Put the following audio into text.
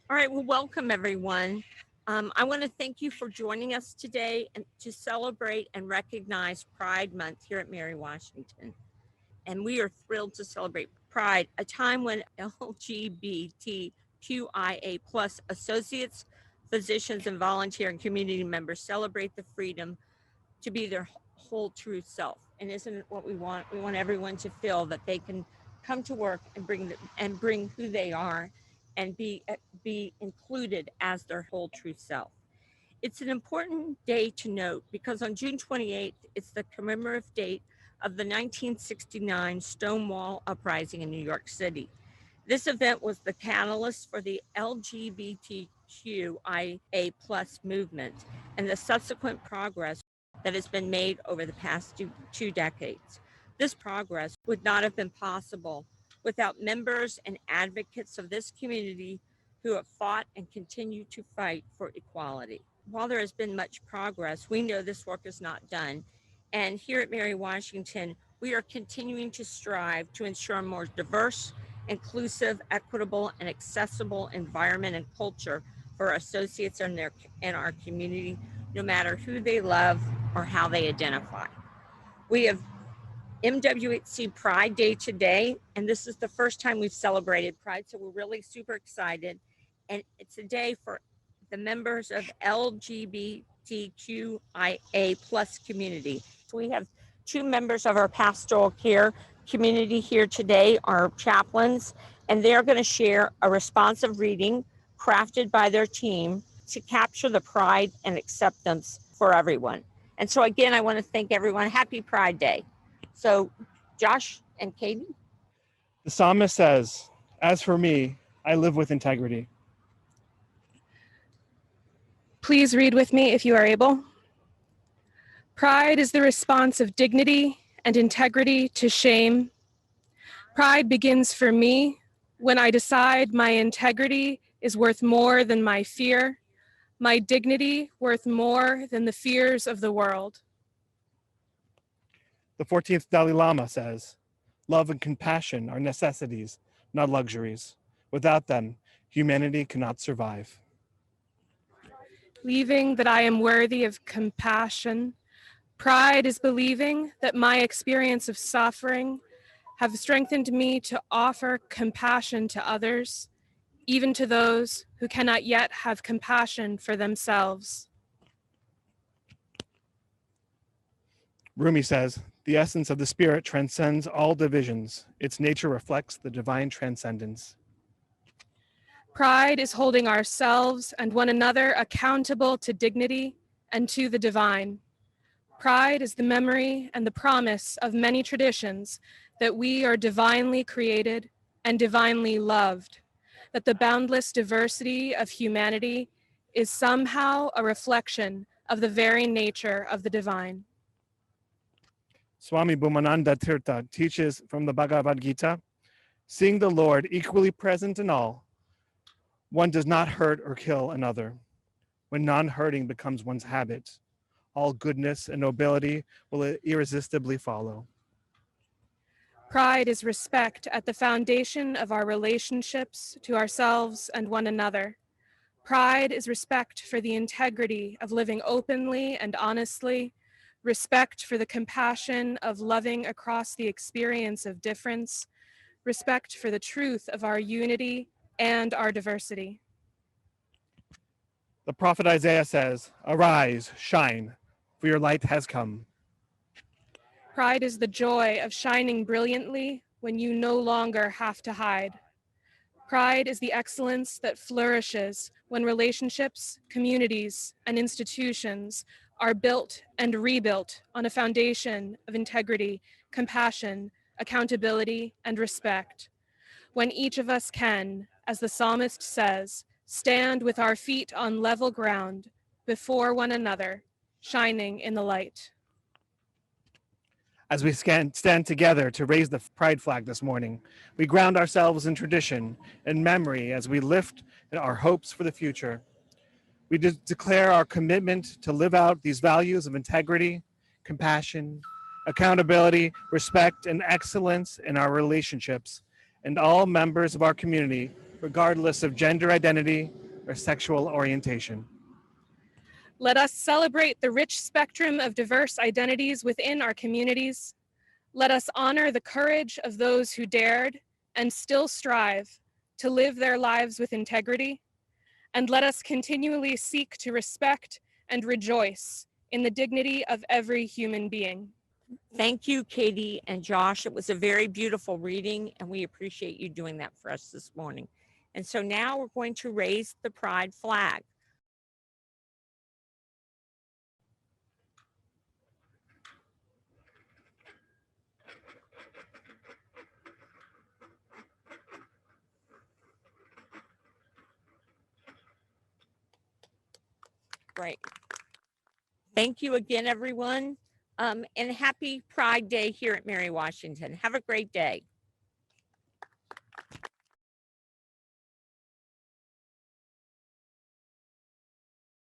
All right, well, welcome everyone. I want to thank you for joining us today and to celebrate and recognize Pride Month here at Mary Washington. And we are thrilled to celebrate Pride, a time when LGBTQIA plus associates, physicians, and volunteer and community members celebrate the freedom to be their whole true self. And isn't it what we want? We want everyone to feel that they can come to work and bring who they are and be included as their whole true self. It's an important day to note because on June 28th, it's the commemorative date of the 1969 Stonewall Uprising in New York City. This event was the catalyst for the LGBTQIA plus movement and the subsequent progress that has been made over the past two decades. This progress would not have been possible without members and advocates of this community who have fought and continue to fight for equality. While there has been much progress, we know this work is not done. And here at Mary Washington, we are continuing to strive to ensure a more diverse, inclusive, equitable, and accessible environment and culture for our associates and our community, no matter who they love or how they identify. We have MWHC Pride Day today, and this is the first time we've celebrated Pride, so we're really super excited. And it's a day for the members of LGBTQIA plus community. So we have two members of our pastoral care community here today, our chaplains, and they're going to share a responsive reading crafted by their team to capture the pride and acceptance for everyone. And so again, I want to thank everyone. Happy Pride Day. So Josh and Katie. The psalmist says, "As for me, I live with integrity." Please read with me if you are able. Pride is the response of dignity and integrity to shame. Pride begins for me when I decide my integrity is worth more than my fear, my dignity worth more than the fears of the world. The 14th Dalai Lama says, "Love and compassion are necessities, not luxuries. Without them, humanity cannot survive." Believing that I am worthy of compassion. Pride is believing that my experience of suffering have strengthened me to offer compassion to others, even to those who cannot yet have compassion for themselves. Rumi says, "The essence of the spirit transcends all divisions. Its nature reflects the divine transcendence." Pride is holding ourselves and one another accountable to dignity and to the divine. Pride is the memory and the promise of many traditions that we are divinely created and divinely loved, that the boundless diversity of humanity is somehow a reflection of the very nature of the divine. Swami Bhumananda Tirtha teaches from the Bhagavad Gita, "Seeing the Lord equally present in all, one does not hurt or kill another. When non-hurting becomes one's habit, all goodness and nobility will irresistibly follow." Pride is respect at the foundation of our relationships to ourselves and one another. Pride is respect for the integrity of living openly and honestly, respect for the compassion of loving across the experience of difference, respect for the truth of our unity and our diversity. The prophet Isaiah says, "Arise, shine, for your light has come." Pride is the joy of shining brilliantly when you no longer have to hide. Pride is the excellence that flourishes when relationships, communities, and institutions are built and rebuilt on a foundation of integrity, compassion, accountability, and respect. When each of us can, as the psalmist says, stand with our feet on level ground before one another, shining in the light. As we stand together to raise the pride flag this morning, we ground ourselves in tradition and memory as we lift our hopes for the future. We declare our commitment to live out these values of integrity, compassion, accountability, respect, and excellence in our relationships, and all members of our community, regardless of gender identity, or sexual orientation. Let us celebrate the rich spectrum of diverse identities within our communities. Let us honor the courage of those who dared and still strive to live their lives with integrity. And let us continually seek to respect and rejoice in the dignity of every human being. Thank you, Katie and Josh. It was a very beautiful reading, and we appreciate you doing that for us this morning. And so now we're going to raise the pride flag. Great. Thank you again, everyone. And happy Pride Day here at Mary Washington. Have a great day.